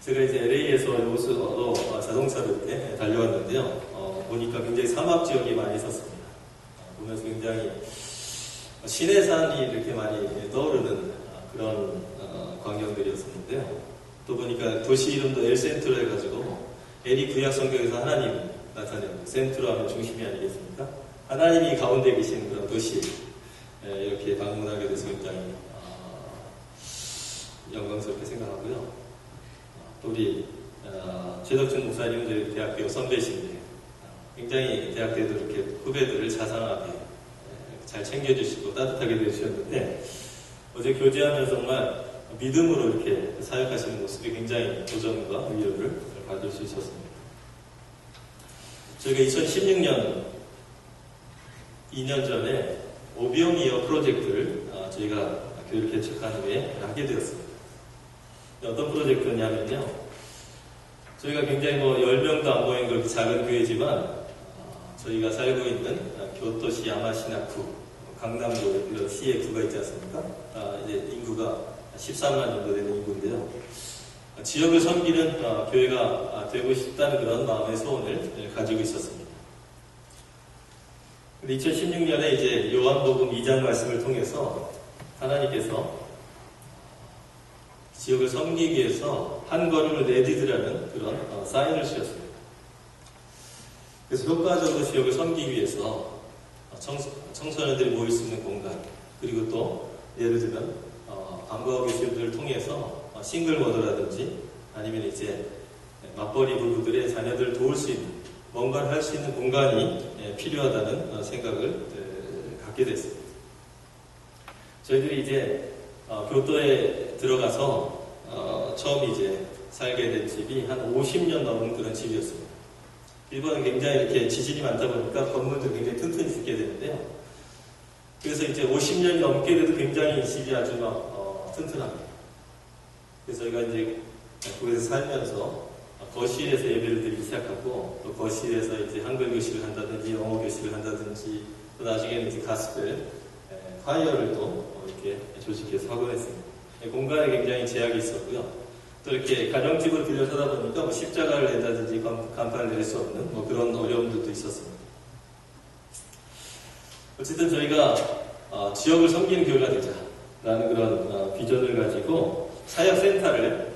제가 이제 LA에서 여기서 자동차로 이렇게 달려왔는데요. 보니까 굉장히 사막 지역이 많이 있었습니다. 보면서 굉장히 시내산이 이렇게 많이 떠오르는 그런 광경들이었었는데요. 또 보니까 도시 이름도 엘센트로 해가지고 엘이 구약 성경에서 하나님 나타내는 센트로 하면 중심이 아니겠습니까? 하나님이 가운데 계신 그런 도시 이렇게 방문하게 돼서 굉장히 영광스럽게 생각하고요. 또 우리 최덕준 목사님은 저희 대학교 선배신데 굉장히 대학 때도 이렇게 후배들을 자상하게 잘 챙겨주시고 따뜻하게 대해주셨는데 어제 교제하면서 정말 믿음으로 이렇게 사역하시는 모습이 굉장히 도전과 위로를 받을 수 있었습니다. 저희가 2016년 2년 전에 오병이어 프로젝트를 저희가 교회를 개척한 후에 하게 되었습니다. 어떤 프로젝트냐면요. 저희가 굉장히 10명도 안 모인 그렇게 작은 교회지만 저희가 살고 있는 교토시 야마시나쿠, 강남구 이런 시의 구가 있지 않습니까? 이제 인구가 13만 정도 되는 인구인데요. 지역을 섬기는 교회가 되고 싶다는 그런 마음의 소원을 가지고 있었습니다. 근데 2016년에 이제 요한복음 2장 말씀을 통해서 하나님께서 지역을 섬기기 위해서 한 걸음을 내디디라는 그런 사인을 주셨습니다. 그래서 효과적으로 지역을 섬기기 위해서 청소년들이 모일 수 있는 공간, 그리고 또 예를 들면 방과후 교실들을 통해서 싱글머더라든지 아니면 이제 맞벌이 부부들의 자녀들을 도울 수 있는 뭔가를 할 수 있는 공간이 필요하다는 생각을 갖게 됐습니다. 저희들이 이제 교토에 들어가서 처음 이제 살게 된 집이 한 50년 넘은 그런 집이었습니다. 일본은 굉장히 이렇게 지진이 많다 보니까 건물들이 굉장히 튼튼히 짓게 되는데요. 그래서 이제 50년이 넘게 돼도 굉장히 이 집이 아주 튼튼합니다. 그래서 저희가 이제 거기서 살면서 거실에서 예배를 드리기 시작하고 또 거실에서 이제 한글 교실을 한다든지 영어 교실을 한다든지 또 나중에는 이제 가스펠, 파이어를 또 이렇게 조직해서 하곤 했습니다. 공간에 굉장히 제약이 있었고요. 또 이렇게 가정집으로 들려서 하다 보니까 십자가를 낸다든지 간판을 낼 수 없는 그런 어려움들도 있었습니다. 어쨌든 저희가 지역을 섬기는 교회가 되자라는 그런 비전을 가지고 사역센터를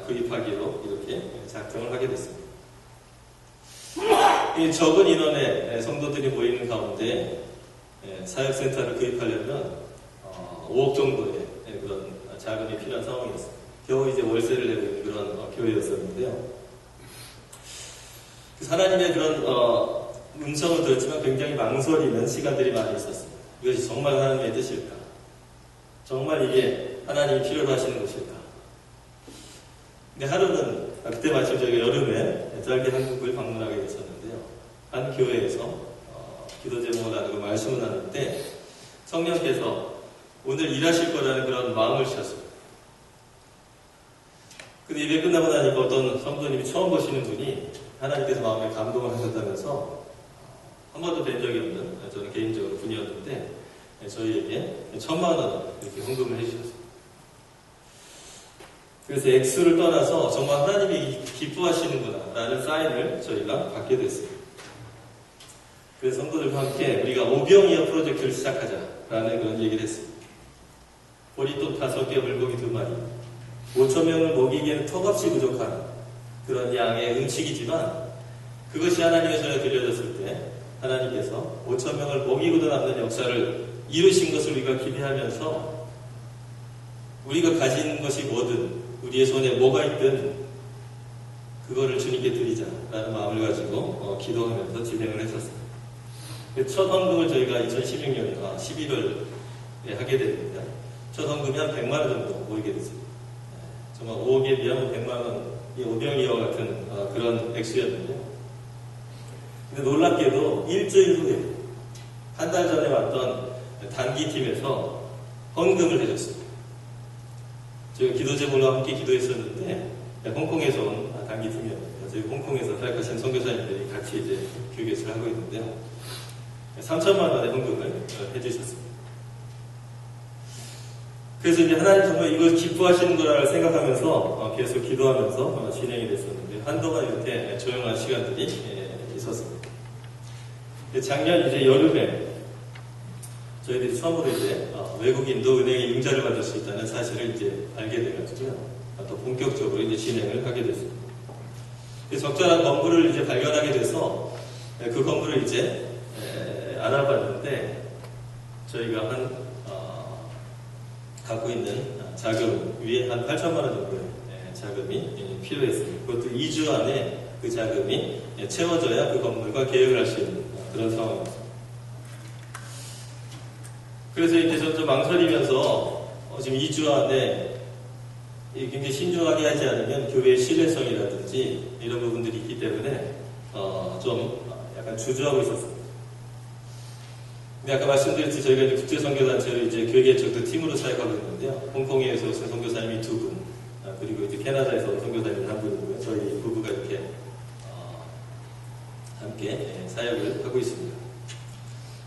구입하기로 이렇게 작정을 하게 됐습니다. 이 적은 인원의 성도들이 모이는 가운데 사역센터를 구입하려면 5억 정도의 그런 자금이 필요한 상황이었습니다. 겨우 이제 월세를 내고 있는 그런 교회였었는데요. 하나님의 그런 음성을 들었지만 굉장히 망설이는 시간들이 많이 있었습니다. 이것이 정말 하나님의 뜻일까? 정말 이게 하나님이 필요로 하시는 것일까? 근데 하루는 그때 마침 저희가 여름에 짧게 한국을 방문하게 됐었는데요. 한 교회에서 기도 제목을 나누고 말씀을 나누는데 성령께서 오늘 일하실 거라는 그런 마음을 주셨습니다. 근데 예배 끝나고 나니까 어떤 성도님이 처음 보시는 분이 하나님께서 마음에 감동을 하셨다면서 한 번도 뵌 적이 없는 저는 개인적으로 분이었는데 저희에게 1,000,000원 이렇게 헌금을 해주셨습니다. 그래서 액수를 떠나서 정말 하나님이 기뻐하시는구나 라는 사인을 저희가 받게 됐습니다. 그래서 성도들과 함께 우리가 오병이어 프로젝트를 시작하자라는 그런 얘기를 했습니다. 보리톱 5개, 물고기 2마리, 5,000명을 먹이기에는 턱없이 부족한 그런 양의 음식이지만 그것이 하나님의 손에 들려졌을 때 하나님께서 5,000명을 먹이고도 남는 역사를 이루신 것을 우리가 기대하면서 우리가 가진 것이 뭐든 우리의 손에 뭐가 있든 그거를 주님께 드리자라는 마음을 가지고 기도하면서 진행을 했었습니다. 첫 헌금을 저희가 2016년 11월에 하게 됩니다. 첫 헌금이 한 100만 원 정도 모이게 됐습니다. 정말 5억에 비하면 100만 원이 오병이어 같은 그런 액수였는데요. 근데 놀랍게도 일주일 후에 한 달 전에 왔던 단기팀에서 헌금을 해줬습니다. 저희가 기도 제목으로 함께 기도했었는데 홍콩에서 온 단기팀이었는데 저희 홍콩에서 사역하신 선교사님들이 같이 이제 교육을 하고 있는데요. 3,000만 원의 헌금을 해주셨습니다. 그래서 이제 하나님 정말 이걸 기뻐하시는 거라고 생각하면서 계속 기도하면서 진행이 됐었는데 한동안 이렇게 조용한 시간들이 있었습니다. 작년 이제 여름에 저희들이 처음으로 이제 외국인도 은행에 융자를 받을 수 있다는 사실을 이제 알게 돼가지고요. 또 본격적으로 이제 진행을 하게 됐습니다. 적절한 건물을 이제 발견하게 돼서 그 건물을 이제 알아봤는데 저희가 갖고 있는 자금 위에 한 8천만 원 정도의 자금이 필요했습니다. 그것도 2주 안에 그 자금이 채워져야 그 건물과 계획을 할 수 있는 그런 상황이었습니다. 그래서 이제 좀 망설이면서 지금 2주 안에 굉장히 신중하게 하지 않으면 교회의 신뢰성이라든지 이런 부분들이 있기 때문에 좀 약간 주저하고 있었습니다. 근데 아까 말씀드렸듯이 저희가 이제 국제선교단체로 이제 교회개척도 팀으로 사역하고 있는데요. 홍콩에서 오신 선교사님이 2분, 그리고 이제 캐나다에서 온 선교사님이 1분이고요. 저희 부부가 이렇게 함께 사역을 하고 있습니다.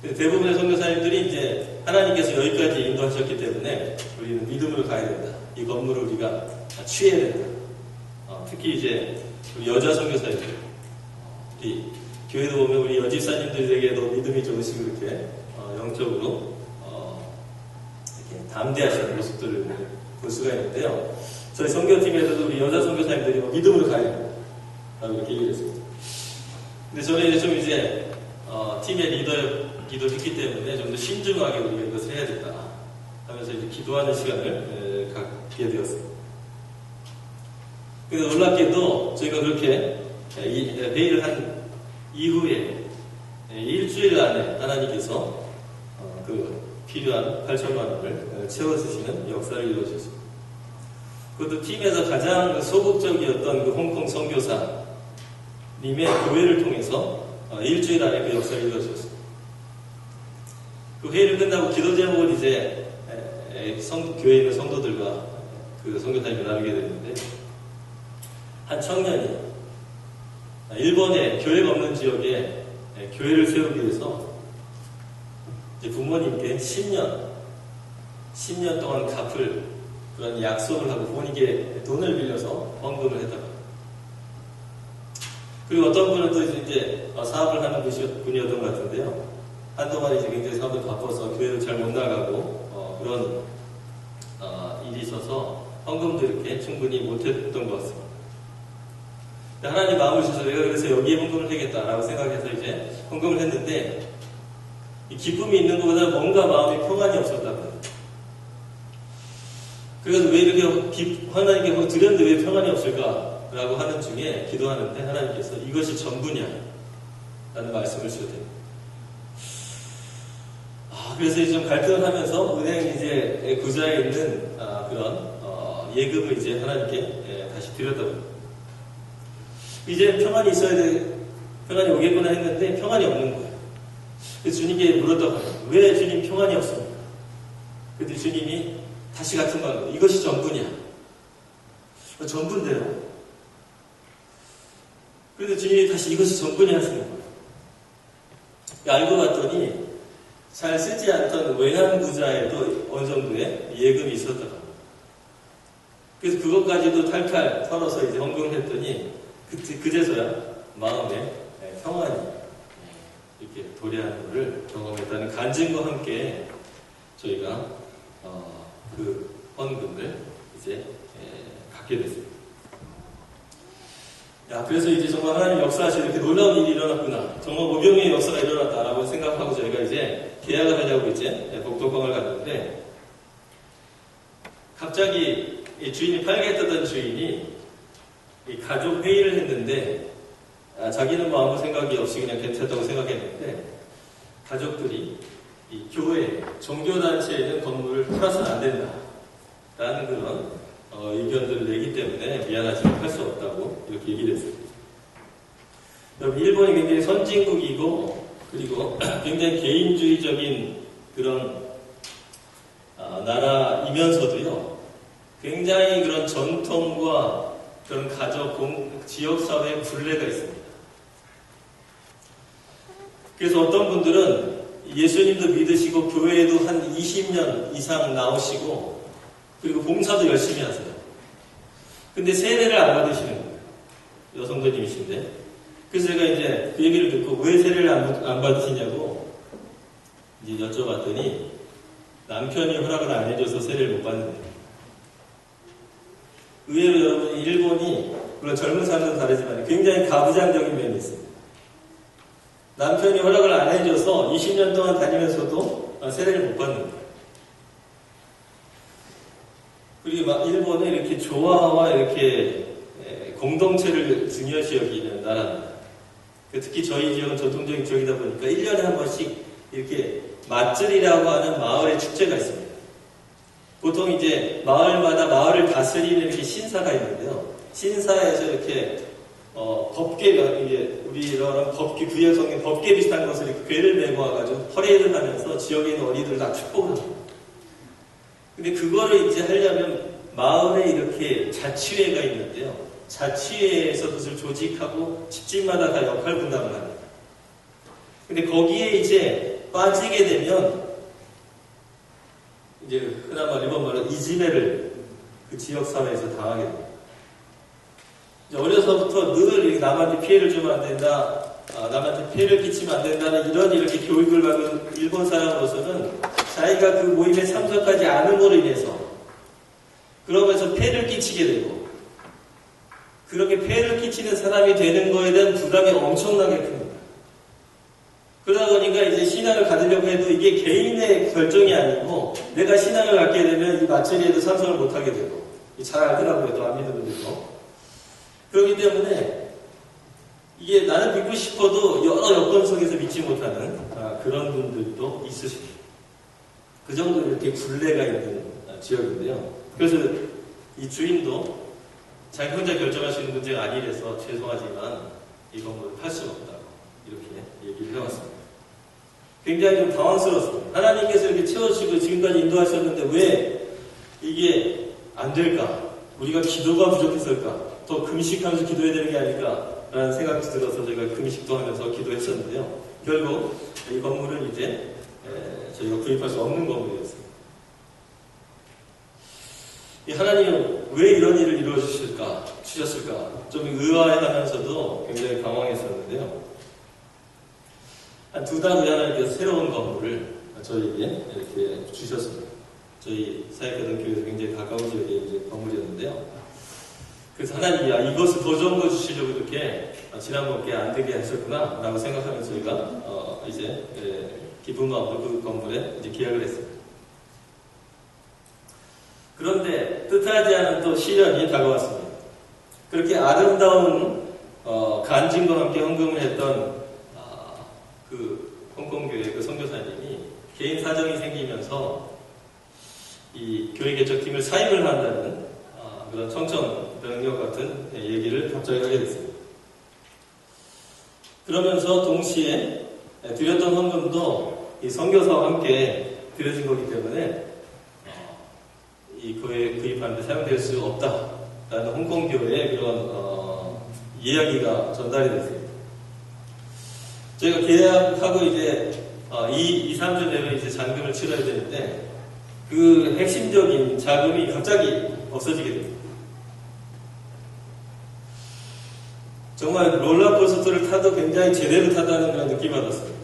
대부분의 선교사님들이 이제 하나님께서 여기까지 인도하셨기 때문에 우리는 믿음으로 가야 된다. 이 건물을 우리가 취해야 된다. 특히 이제 우리 여자 선교사님들, 우리 교회도 보면 우리 여집사님들에게도 믿음이 좋으시고 이렇게 영적으로 이렇게 담대하시는 모습들을 볼 수가 있는데요. 저희 선교팀에서도 우리 여자 선교사님들이 믿음으로 가야 된다. 라고 이렇게 얘기를 했습니다. 근데 저는 이제 좀 이제 팀의 리더이기도 했기 때문에 좀 더 신중하게 우리가 이것을 해야겠다 하면서 이제 기도하는 시간을 갖게 되었습니다. 그래서 놀랍게도 저희가 그렇게 회의를 한 이후에 일주일 안에 하나님께서 그 필요한 8천만 원을 채워주시는 역사를 이루어주셨습니다. 그것도 팀에서 가장 소극적이었던 그 홍콩 선교사님의 교회를 통해서 일주일 안에 그 역사를 이루어주셨습니다. 그 회의를 끝나고 기도 제목을 이제 교회에 있는 성도들과 그 선교사님이 나누게 됐는데 한 청년이 일본의 교회가 없는 지역에 교회를 세우기 위해서 이제 부모님께 10년 동안 갚을 그런 약속을 하고 부모님께 돈을 빌려서 헌금을 했다가 그리고 어떤 분은 또 이제 사업을 하는 분이었던 것 같은데요. 한동안 이제 굉장히 사업을 바빠서 교회를 잘 못 나가고 그런 일이 있어서 헌금도 이렇게 충분히 못했던 것 같습니다. 하나님 마음을 주셔서 내가 그래서 여기에 헌금을 해야겠다라고 생각해서 이제 헌금을 했는데 이 기쁨이 있는 것보다 뭔가 마음에 평안이 없었다고요. 그래서 왜 이렇게 하나님께 드렸는데 왜 평안이 없을까라고 하는 중에 기도하는데 하나님께서 이것이 전부냐 라는 말씀을 주셨대요. 그래서 이제 좀 갈등을 하면서 은행 이제 구좌에 있는 그런 예금을 이제 하나님께 다시 드렸다고요. 이제 평안이 있어야 돼, 평안이 오겠구나 했는데 평안이 없는 거예요. 그래서 주님께 물었다고 해요. 왜 주님 평안이 없습니까? 그랬더니 주님이 다시 같은 말로 이것이 전부냐? 전부인데요. 그래서 주님이 다시 이것이 전부냐 하시는 거예요. 알고 봤더니 잘 쓰지 않던 외환 구좌에도 어느 정도의 예금이 있었다고 합니다. 그래서 그것까지도 탈탈 털어서 이제 헌금을 했더니 그제서야 마음에 평안이 이렇게 도래하는 것을 경험했다는 간증과 함께 저희가 그 헌금을 이제 갖게 됐습니다. 그래서 이제 정말 하나님 역사하시는 이렇게 놀라운 일이 일어났구나. 정말 오병이의 역사가 일어났다라고 생각하고 저희가 이제 계약을 하려고 이제 복덕방을 갔는데 갑자기 이 주인이 팔겠다던 주인이 이 가족 회의를 했는데 자기는 뭐 아무 생각이 없이 그냥 괜찮다고 생각했는데 가족들이 이 교회, 종교단체에 있는 건물을 팔아서는 안 된다라는 그런 의견들을 내기 때문에 미안하지만 할 수 없다고 이렇게 얘기를 했습니다. 여러분, 일본이 굉장히 선진국이고 그리고 굉장히 개인주의적인 그런 나라이면서도요 굉장히 그런 전통과 그런 가족, 지역사회의 굴레가 있습니다. 그래서 어떤 분들은 예수님도 믿으시고 교회에도 한 20년 이상 나오시고 그리고 봉사도 열심히 하세요. 근데 세례를 안 받으시는 거예요. 여성도님이신데. 그래서 제가 이제 그 얘기를 듣고 왜 세례를 안 받으시냐고 이제 여쭤봤더니 남편이 허락을 안 해줘서 세례를 못 받는데요. 의외로 여러분, 일본이, 물론 젊은 사람들은 다르지만 굉장히 가부장적인 면이 있습니다. 남편이 허락을 안 해줘서 20년 동안 다니면서도 세례를 못 받는 거예요. 그리고 막 일본은 이렇게 조화와 이렇게 공동체를 중요시 여기는 나라입니다. 특히 저희 지역은 전통적인 지역이다 보니까 1년에 한 번씩 이렇게 맞절이라고 하는 마을의 축제가 있습니다. 보통 이제 마을마다 마을을 다스리는 이렇게 신사가 있는데요. 신사에서 이렇게 법궤, 이게 우리랑 법궤, 구약 성경 법궤 비슷한 것을 이렇게 궤를 메고 와가지고 퍼레이드를 하면서 지역에 있는 어린이들을 다 축복을 합니다. 근데 그거를 이제 하려면 마을에 이렇게 자치회가 있는데요. 자치회에서 그것을 조직하고 집집마다 다 역할 분담을 합니다. 근데 거기에 이제 빠지게 되면 이제 그나마 일본 말로 이지메를 그 지역 사회에서 당하게 됩니다. 어려서부터 늘 남한테 피해를 주면 안 된다, 남한테 피해를 끼치면 안 된다는 이렇게 교육을 받은 일본 사람으로서는 자기가 그 모임에 참석하지 않음으로 인해서 그러면서 피해를 끼치게 되고 그렇게 피해를 끼치는 사람이 되는 거에 대한 부담이 엄청나게 큽니다. 그러다 보니까 이제 신앙을 가지려고 해도 이게 개인의 결정이 아니고 내가 신앙을 갖게 되면 이 마천리에도 참석을 못하게 되고 잘 알더라고요. 또 안 믿는 분들도. 그렇기 때문에 이게 나는 믿고 싶어도 여러 여건 속에서 믿지 못하는 그런 분들도 있으십니다. 그 정도로 이렇게 굴레가 있는 지역인데요. 그래서 이 주인도 자기 혼자 결정할 수 있는 문제가 아니라서 죄송하지만 이 건물을 팔 수는 없다고 이렇게 얘기를 해왔습니다. 굉장히 좀 당황스럽습니다. 하나님께서 이렇게 채워주시고 지금까지 인도하셨는데 왜 이게 안 될까? 우리가 기도가 부족했을까? 더 금식하면서 기도해야 되는 게 아닐까라는 생각이 들어서 저희가 금식도 하면서 기도했었는데요. 결국 이 건물은 이제 저희가 구입할 수 없는 건물이었습니다. 하나님은 왜 이런 일을 이루어주셨을까? 좀 의아해하면서도 굉장히 당황했었는데요. 한 2달 후에 하나님께서 새로운 건물을 저희에게 이렇게 주셨습니다. 저희 사역하던 교회에서 굉장히 가까운 지역에 이제 건물이었는데요. 그래서 하나님이 이것을 더 좋은 걸 주시려고 이렇게 지난번께 안 되게 하셨구나 라고 생각하면서 저희가 이제 기쁜 마음으로 그 건물에 이제 계약을 했습니다. 그런데 뜻하지 않은 또 시련이 다가왔습니다. 그렇게 아름다운 간증과 함께 헌금을 했던 그 홍콩교회 그 선교사님이 개인 사정이 생기면서 이 교회 개척팀을 사임을 한다는 그런 청천 명령 같은 얘기를 갑자기 하게 됐습니다. 그러면서 동시에 드렸던 헌금도 이 선교사와 함께 드려진 거기 때문에 이 교회 구입하는데 사용될 수 없다라는 홍콩교회의 그런 이야기가 전달이 됐습니다. 저희가 계약하고 이제 2-3주 내로 이제 잔금을 치러야 되는데 그 핵심적인 자금이 갑자기 없어지게 됩니다. 정말 롤러코스터를 타도 굉장히 제대로 타다는 그런 느낌 받았습니다.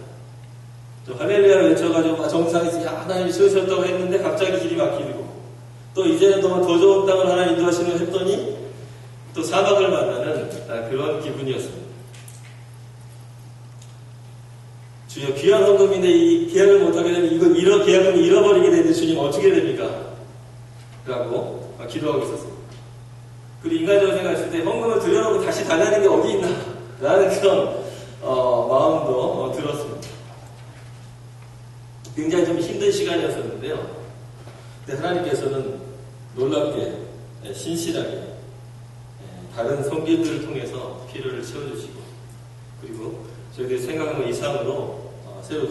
할렐루야를 외쳐가지고 정상에서 하나님이 세우셨다고 했는데 갑자기 길이 막히고 또 이제는 더 좋은 땅을 하나님 인도하시는 했더니 또 사막을 만나는 그런 기분이었습니다. 주여 귀한 헌금인데 이 계약을 못하게 되면 계약금을 잃어버리게 되는데 주님 어떻게 됩니까? 라고 기도하고 있었습니다. 그리고 인간적으로 생각했을 때 헌금을 들여놓고 다시 달라는 게 어디 있나? 라는 그런 마음도 들었습니다. 굉장히 좀 힘든 시간이었었는데요. 근데 하나님께서는 놀랍게 신실하게 다른 성길들을 통해서 필요를 채워주시고 그리고 저희들이 생각한 것 이상으로 새로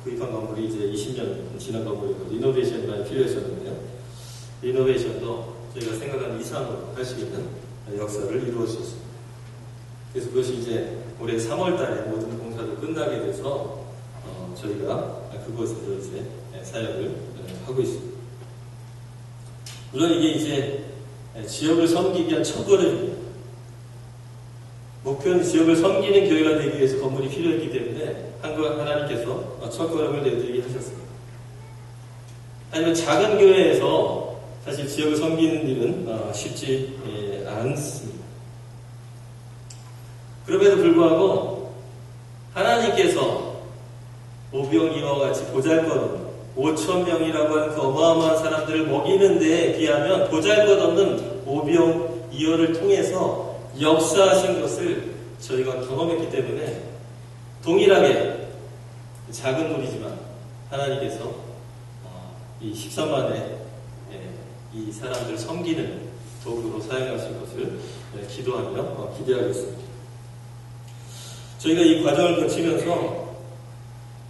구입한 건물이 이제 20년 지난 건물이고 리노베이션이 많이 필요했었는데요. 리노베이션도 저희가 생각한 이상으로 할 수 있는 역사를 이루어 주셨습니다. 그래서 그것이 이제 올해 3월 달에 모든 공사도 끝나게 돼서 저희가 그곳에서 이제 사역을 하고 있습니다. 물론 이게 이제 지역을 섬기기 위한 첫걸음입니다. 목표는 지역을 섬기는 교회가 되기 위해서 건물이 필요했기 때문에 하나님께서 첫걸음을 내드리게 하셨습니다. 하지만 작은 교회에서 사실 지역을 섬기는 일은 쉽지 않습니다. 그럼에도 불구하고 하나님께서 오병이어와 같이 보잘것없는 5,000명이라고 하는 그 어마어마한 사람들을 먹이는 데에 비하면 보잘것없는 오병이어를 통해서 역사하신 것을 저희가 경험했기 때문에 동일하게 작은 물이지만 하나님께서 이 13만의 이 사람들 섬기는 도구로 사용하실 것을 기도하며 기대하겠습니다. 저희가 이 과정을 거치면서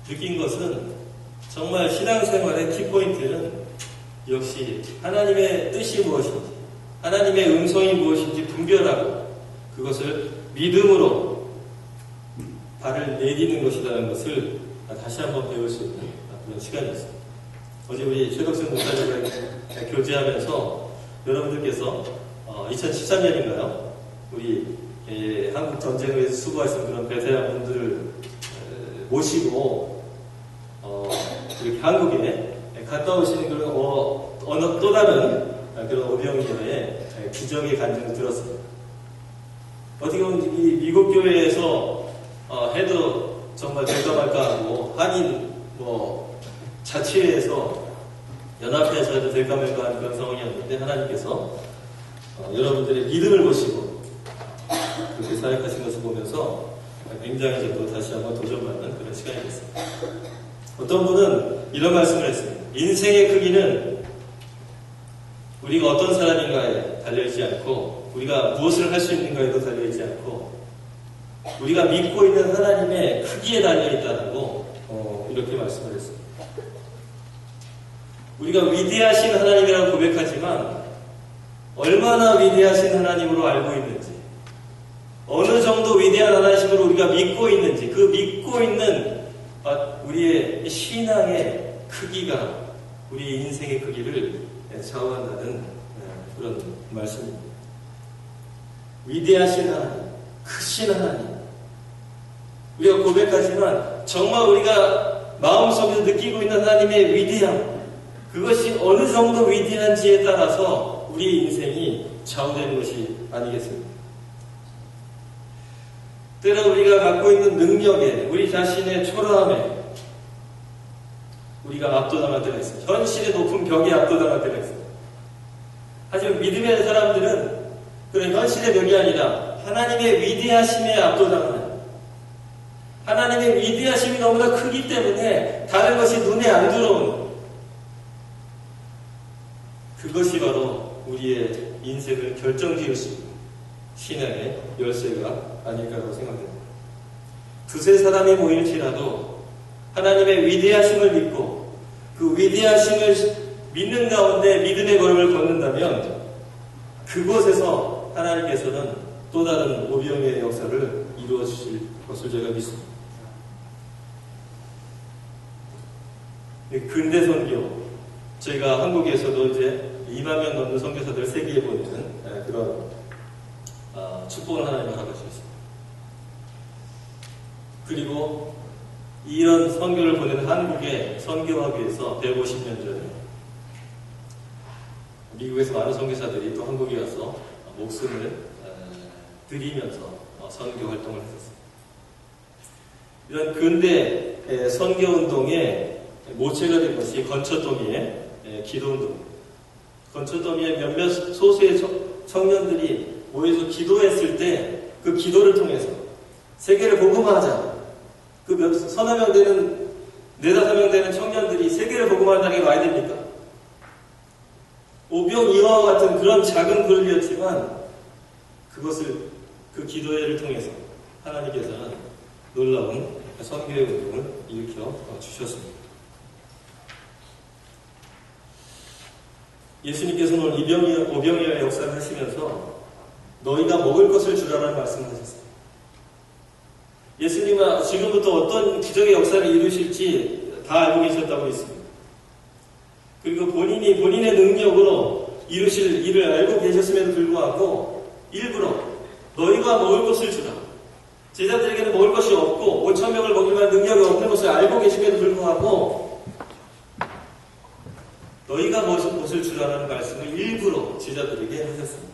느낀 것은 정말 신앙생활의 키포인트는 역시 하나님의 뜻이 무엇인지, 하나님의 음성이 무엇인지 분별하고 그것을 믿음으로 발을 내디는 것이라는 것을 다시 한번 배울 수 있는 그런 시간이었습니다. 어제 우리 최덕순 목사님과 교제하면서 여러분들께서 2013년인가요? 우리 한국 전쟁을 위해서 수고하신 그런 베테랑 분들을 모시고 이렇게 한국에 갔다 오시는 그런 또 다른 그런 오병이어의 기적의 간증을 들었습니다. 어떻게 보면 이 미국 교회에서 해도 정말 될까 말까 하고 한인 자치회에서 연합회에서 해도 될까 말까 하는 그런 상황이었는데 하나님께서 여러분들의 믿음을 보시고 그렇게 사역하신 것을 보면서 굉장히 저도 다시 한번 도전받는 그런 시간이 됐습니다. 어떤 분은 이런 말씀을 했습니다. 인생의 크기는 우리가 어떤 사람인가에 달려있지 않고 우리가 무엇을 할 수 있는가에도 달려있지 않고 우리가 믿고 있는 하나님의 크기에 달려있다고 이렇게 말씀을 했습니다. 우리가 위대하신 하나님이라고 고백하지만 얼마나 위대하신 하나님으로 알고 있는지 어느 정도 위대한 하나님으로 우리가 믿고 있는지 그 믿고 있는 우리의 신앙의 크기가 우리 인생의 크기를 좌우한다는 그런 말씀입니다. 위대하신 하나님, 크신 하나님 우리가 고백하지만 정말 우리가 마음속에서 느끼고 있는 하나님의 위대함 그것이 어느 정도 위대한지에 따라서 우리 인생이 좌우되는 것이 아니겠습니까? 때로 우리가 갖고 있는 능력에 우리 자신의 초라함에 우리가 압도당할 때가 있습니다. 현실의 높은 벽에 압도당할 때가 있습니다. 하지만 믿음의 사람들은 그런 현실의 벽이 아니라 하나님의 위대하심에 압도당하는 하나님의 위대하심이 너무나 크기 때문에 다른 것이 눈에 안 들어오는 그것이 바로 우리의 인생을 결정지을 수 있는 신앙의 열쇠가 아닐까라고 생각됩니다. 두세 사람이 모일지라도 하나님의 위대하심을 믿고 그 위대하심을 믿는 가운데 믿음의 걸음을 걷는다면 그곳에서 하나님께서는 또 다른 오병이어의 역사를 이루어 주실 것을 제가 믿습니다. 근대 선교 저희가 한국에서도 이제 2만 명 넘는 선교사들을 세계에 보내는 그런 축복을 하나님을 하고 있습니다. 그리고 이런 선교를 보내는 한국에 선교하기 위해서 150년 전에 미국에서 많은 선교사들이 또 한국에 와서 목숨을 드리면서 선교 활동을 했었습니다. 이런 근대 선교운동의 모체가 된 것이 건초더미의 기도운동입니다. 건초더미의 몇몇 소수의 청년들이 모여서 기도했을 때 그 기도를 통해서 세계를 복음화하자. 그 서너 명 되는, 네다섯 명 되는 청년들이 세계를 복음화한다는 게 말이 됩니까? 오병이어와 같은 그런 작은 그룹이었지만 그것을 그 기도회를 통해서 하나님께서는 놀라운 선교의 운동을 일으켜 주셨습니다. 예수님께서는 오늘 오병이어의 역사를 하시면서 너희가 먹을 것을 주라는 말씀을 하셨어요. 예수님은 지금부터 어떤 기적의 역사를 이루실지 다 알고 계셨다고 했습니다. 그리고 본인의 능력으로 이루실 일을 알고 계셨음에도 불구하고 일부러 너희가 먹을 것을 주라. 제자들에게는 먹을 것이 없고 5,000명을 먹일 만한 능력이 없는 것을 알고 계심에도 불구하고 너희가 먹을 것을 주라는 말씀을 일부러 제자들에게 하셨습니다.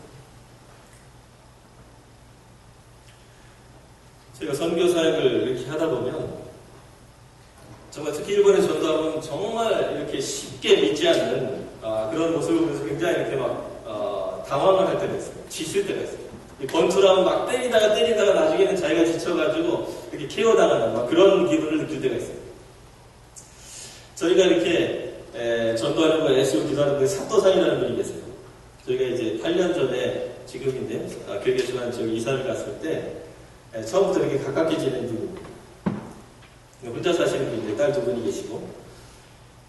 제가 선교 사역을 이렇게 하다 보면 정말 특히 일본에 전도하면 정말 이렇게 쉽게 믿지 않는 그런 모습을 보면서 굉장히 이렇게 막 당황을 할 때가 있어요. 지칠 때가 있어요. 권투라면 막 때리다가 나중에는 자기가 지쳐가지고 이렇게 KO 당하는 막 그런 기분을 느낄 때가 있어요. 저희가 이렇게 전도하려고 애쓰고 기도하는 분이 사또상이라는 분이 계세요. 저희가 이제 8년 전에 지금인데 교계지만 저기 이사를 갔을 때 처음부터 이렇게 가깝게 지낸 분입니다. 혼자 사시는 분인데 딸 2분이 계시고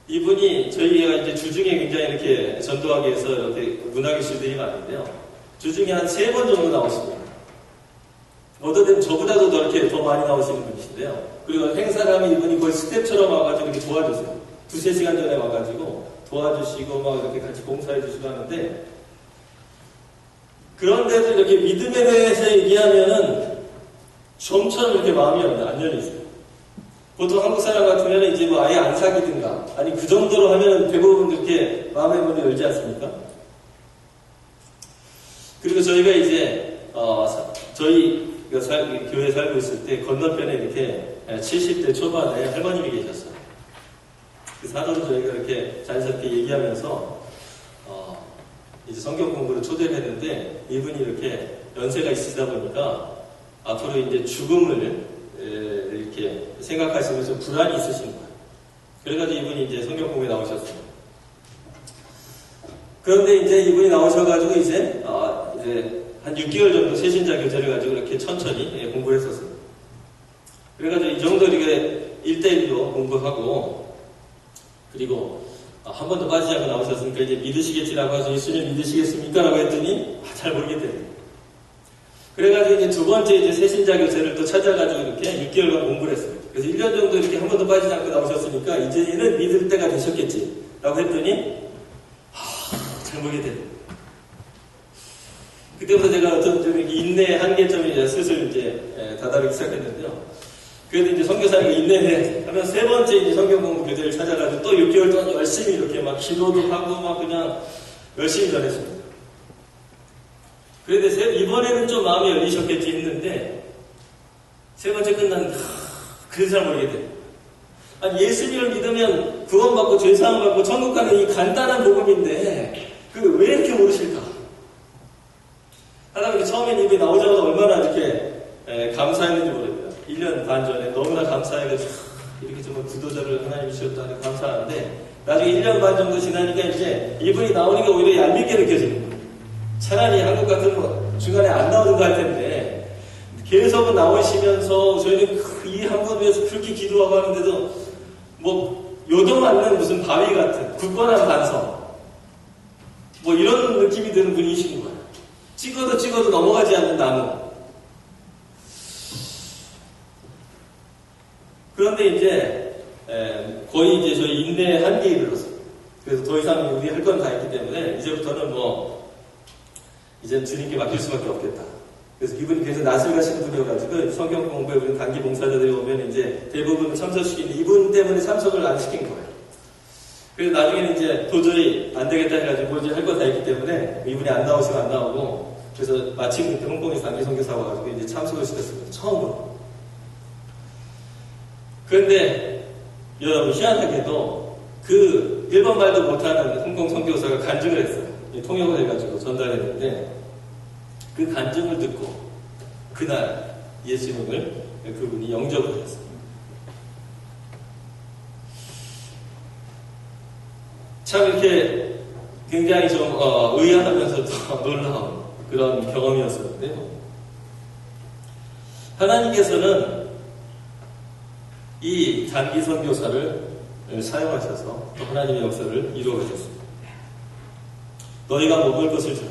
이분이 저희가 이제 주중에 굉장히 이렇게 전도하기 위해서 이렇게 문화 기술들이 많은데요. 주중에 한 3번 정도 나오십니다. 어떤 때는 저보다도 더 많이 나오시는 분이신데요. 그리고 행사를 하면 이분이 거의 스텝처럼 와가지고 이렇게 도와주세요. 2-3시간 전에 와가지고 도와주시고 막 이렇게 같이 봉사해주시고 하는데 그런데도 이렇게 믿음에 대해서 얘기하면은 좀처럼 이렇게 마음이 안 열리세요. 보통 한국 사람 같으면 이제 뭐 아예 안 사귀든가 아니 그 정도로 하면 대부분 이렇게 마음의 문을 열지 않습니까? 그리고 저희가 이제 저희 교회에 살고 있을 때 건너편에 이렇게 70대 초반에 할머님이 계셨어요. 그래서 하루는 저희가 이렇게 자연스럽게 얘기하면서 이제 성경 공부를 초대를 했는데 이분이 이렇게 연세가 있으시다 보니까 앞으로 이제 죽음을 이렇게 생각하시면서 불안이 있으신 거예요. 그래가지고 이분이 이제 성경 공부에 나오셨어요. 그런데 이제 이분이 나오셔가지고 이제 한 6개월 정도 세신자 교제를 가지고 이렇게 천천히 공부를 했었어요. 그래가지고 이 정도 이렇게 1대1로 공부하고 그리고 한 번도 빠지지 않고 나오셨으니까 이제 믿으시겠지라고 해서 예수님 믿으시겠습니까? 라고 했더니 잘 모르겠대요. 그래가지고 이제 2번째 이제 세신자 교제를 또 찾아가지고 이렇게 6개월간 공부를 했어요. 그래서 1년 정도 이렇게 한 번도 빠지지 않고 나오셨으니까 이제는 믿을 때가 되셨겠지. 라고 했더니 잘 모르겠대요. 그때부터 제가 어떤 좀 인내 한계점이 이제 슬슬 이제 다다르기 시작했는데요. 그래도 이제 선교사님이 인내해 하면 3번째 이제 성경 공부 교재를 찾아가지고 또 6개월 동안 열심히 이렇게 막 기도도 하고 막 그냥 열심히 전했습니다. 그런데 이번에는 좀 마음이 열리셨겠지 했는데 3번째 끝났는데 그래서 잘 모르겠대요. 아니 예수님을 믿으면 구원받고 죄사함 받고 천국 가는 이 간단한 복음인데 그 왜 이렇게 모르실까? 하다 보니 처음엔 이분이 나오자마자 얼마나 이렇게 감사했는지 모릅니다. 1년 반 전에 너무나 감사해가지고 이렇게 정말 구도자를 하나님이 주셨다니 감사한데 나중에 1년 반 정도 지나니까 이제 이분이 나오니까 오히려 얄밉게 느껴지는 거예요. 차라리 한국 같은 거 중간에 안 나오는가 할 텐데 계속 나오시면서 저희는 이 한 번 위해서 그렇게 기도하고 하는데도 뭐 요동 않는 무슨 바위 같은 굳건한 반석 뭐 이런 느낌이 드는 분이신 거예요. 찍어도 넘어가지 않는 나무. 그런데 이제 거의 이제 저희 인내의 한계에 이르렀어요. 그래서 더 이상 우리 할 건 다 했기 때문에 이제부터는 이제 주님께 맡길 수밖에 없겠다. 그래서 이분이 계속 낯을 가시는 분이어가지고 성경 공부에 우리 단기 봉사자들이 오면 이제 대부분 참석시키는데 이분 때문에 참석을 안 시킨 거예요. 그래서 나중에는 이제 도저히 안 되겠다 해가지고 이제 할 거 다 했기 때문에 이분이 안 나오시면 안 나오고 그래서 마침 그때 홍콩에서 단기 선교사가 와가지고 이제 참석을 시켰습니다. 처음으로. 그런데 여러분 희한하게도 그 일본 말도 못하는 홍콩 선교사가 간증을 했어요. 통역을 해가지고 전달했는데 그 간증을 듣고 그날 예수님을 그분이 영접을 했어요. 참 이렇게 굉장히 좀 의아하면서도 놀라운 그런 경험이었었는데요. 하나님께서는 이 단기 선교사를 사용하셔서 또 하나님의 역사를 이루어 가셨습니다. 너희가 먹을 것을 주라.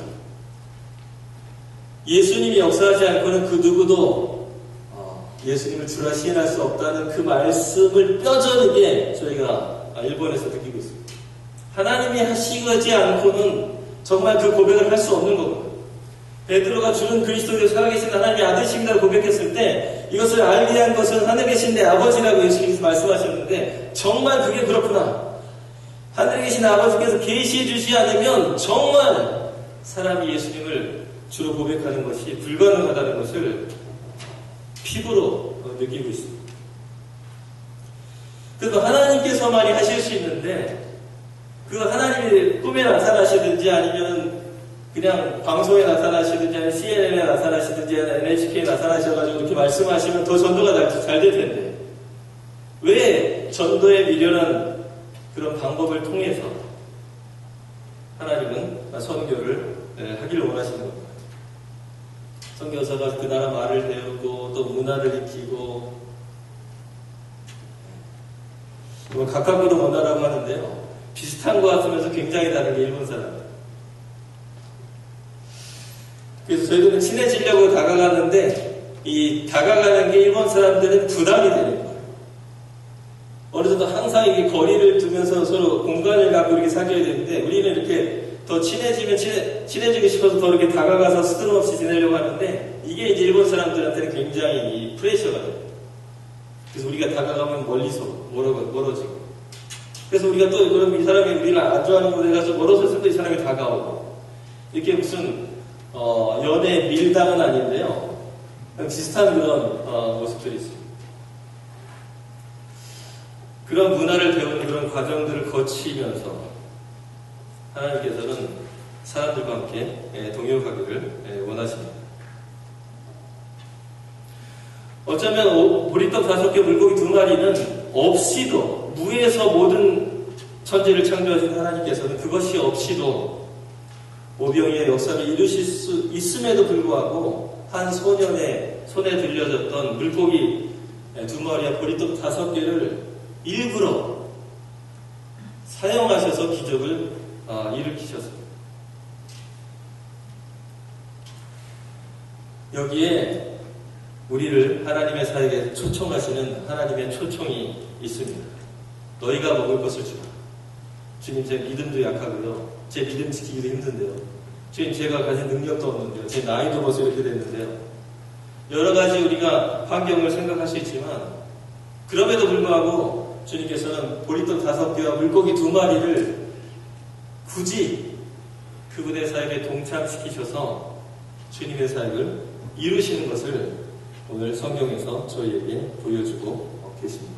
예수님이 역사하지 않고는 그 누구도 예수님을 주라 시인할 수 없다는 그 말씀을 뼈저리게 저희가 일본에서 느끼고 있습니다. 하나님이 하시지 않고는 정말 그 고백을 할 수 없는 거거든요. 베드로가 주는 그리스도로 살아계신 하나님의 아들이십니다라고 고백했을 때 이것을 알게 한 것은 하늘에 계신 내 아버지라고 예수님께서 말씀하셨는데 정말 그게 그렇구나. 하늘에 계신 아버지께서 계시해 주시지 않으면 정말 사람이 예수님을 주로 고백하는 것이 불가능하다는 것을 피부로 느끼고 있습니다. 그래서 하나님께서만이 하실 수 있는데 그 하나님이 꿈에 나타나시든지 아니면 그냥 방송에 나타나시든지 아니면 CNN에 나타나시든지 NHK에 나타나셔가지고 이렇게 말씀하시면 더 전도가 잘 될 텐데 왜 전도에 미련한 그런 방법을 통해서 하나님은 선교를 하기를 원하시는 겁니다. 선교사가 그 나라 말을 배우고 또 문화를 익히고 가깝고도 먼 나라고 하는데요. 비슷한 것 같으면서 굉장히 다른 게 일본 사람. 그래서 저희들은 친해지려고 다가가는데 이 다가가는 게 일본 사람들은 부담이 되는 거예요. 어느 정도 항상 이게 거리를 두면서 서로 공간을 갖고 이렇게 사귀어야 되는데 우리는 이렇게 더 친해지면 친해지고 싶어서 더 이렇게 다가가서 스트레스 없이 지내려고 하는데 이게 이제 일본 사람들한테는 굉장히 프레셔가 돼요. 그래서 우리가 다가가면 멀리서 멀어지고 그래서 우리가 또 그럼 이 사람이 우리를 안 좋아하는 곳에 가서 멀어서 있을 때 이 사람이 다가오고 이렇게 무슨 연애 밀당은 아닌데요. 비슷한 그런 모습들이 있습니다. 그런 문화를 배우는 그런 과정들을 거치면서 하나님께서는 사람들과 함께 동역하기를 원하십니다. 어쩌면 보리떡 5개 물고기 2마리는 없이도 무에서 모든 천지를 창조하신 하나님께서는 그것이 없이도 오병이의 역사를 이루실 수 있음에도 불구하고 한 소년의 손에 들려졌던 물고기 2마리와 보리떡 5개를 일부러 사용하셔서 기적을 일으키셨습니다. 여기에 우리를 하나님의 사역에 초청하시는 하나님의 초청이 있습니다. 너희가 먹을 것을 주라. 주님, 제 믿음도 약하고요. 제 믿음 지키기도 힘든데요. 주님, 제가 가진 능력도 없는데요. 제 나이도 벌써 이렇게 됐는데요. 여러 가지 우리가 환경을 생각할 수 있지만 그럼에도 불구하고 주님께서는 보리떡 5개와 물고기 2마리를 굳이 그분의 사역에 동참시키셔서 주님의 사역을 이루시는 것을 오늘 성경에서 저희에게 보여주고 계십니다.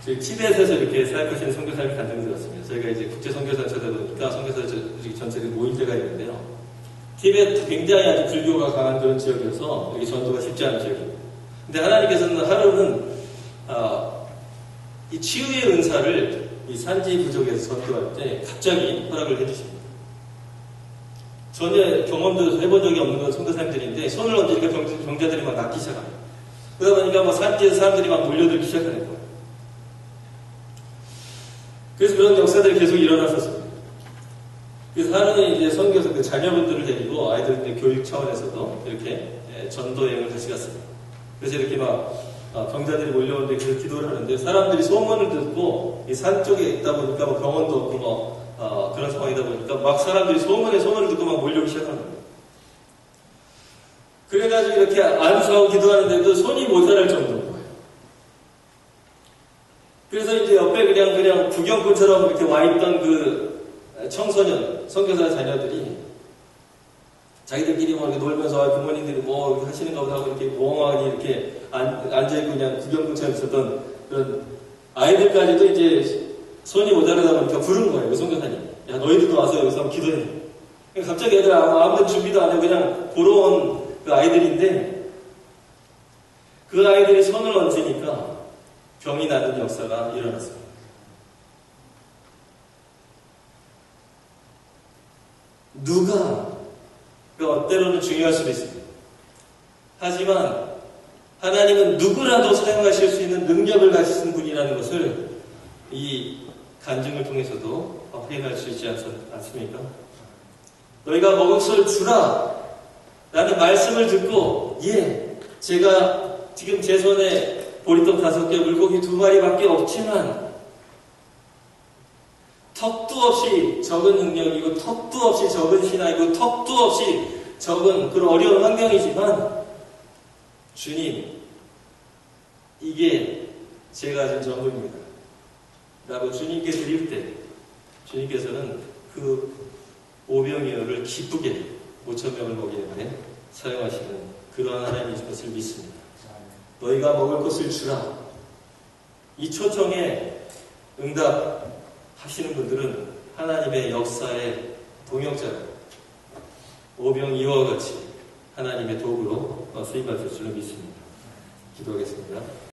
저희 티벳에서 이렇게 사역하시는 선교사님이 간증들었습니다. 저희가 이제 국제선교단체다 보니까 선교사 전체가 모일 때가 있는데요. 티벳 굉장히 아주 불교가 강한 그런 지역이어서 여기 전도가 쉽지 않은 지역입니다. 근데 하나님께서는 하루는 이 치유의 은사를 이 산지 부족에서 전도할 때 갑자기 허락을 해주십니다. 전혀 경험도 해본 적이 없는 건 선교사님들인데 손을 얹으니까 병자들이 막 낫기 시작합니다. 그러다 보니까 막 산지에서 사람들이 막 몰려들기 시작하는 거예요. 그래서 그런 역사들이 계속 일어났었습니다. 그래서 하루는 이제 선교사 그 자녀분들을 데리고 아이들 교육 차원에서도 이렇게 전도 여행을 같이 갔습니다. 그래서 이렇게 막 병자들이 몰려오는데 그래서 기도를 하는데 사람들이 소문을 듣고 이 산 쪽에 있다 보니까 뭐 병원도 없고 그런 상황이다 보니까 막 사람들이 소문을 듣고 막 몰려오기 시작하는 거예요. 그래가지고 이렇게 안수하고 기도하는데도 손이 모자랄 정도인 거예요. 그래서 이제 옆에 그냥 구경꾼처럼 이렇게 와있던 그 청소년, 선교사 자녀들이 자기들끼리 뭐 이렇게 놀면서 부모님들이 뭐 하시는가 보다 하고 이렇게 멍하니 이렇게 앉아있고 그냥 구경꾼처럼 있었던 그런 아이들까지도 이제 손이 모자라다 보니까 부른 거예요. 그 선교사님. 야, 너희들도 와서 여기서 한번 기도해. 갑자기 애들 아무런 준비도 안 하고 그냥 보러 온 그 아이들인데 그 아이들이 손을 얹으니까 병이 나는 역사가 일어났습니다. 누가 때로는 중요할 수도 있습니다. 하지만 하나님은 누구라도 사용하실 수 있는 능력을 가지신 분이라는 것을 이 간증을 통해서도 확인할 수 있지 않습니까? 너희가 먹을 것을 주라 라는 말씀을 듣고 제가 지금 제 손에 보리떡 5개 물고기 2마리밖에 없지만 턱도 없이 적은 능력이고 턱도 없이 적은 신앙이고 턱도 없이 적은 그런 어려운 환경이지만 주님, 이게 제가 가진 전부입니다 라고 주님께 드릴 때 주님께서는 그 오병이어를 기쁘게 5,000명을 먹이는데 사용하시는 그러한 하나님이신 것을 믿습니다. 너희가 먹을 것을 주라. 이 초청에 응답하시는 분들은 하나님의 역사의 동역자로 오병이어와 같이 하나님의 도구로 쓰임받을 줄로 믿습니다. 기도하겠습니다.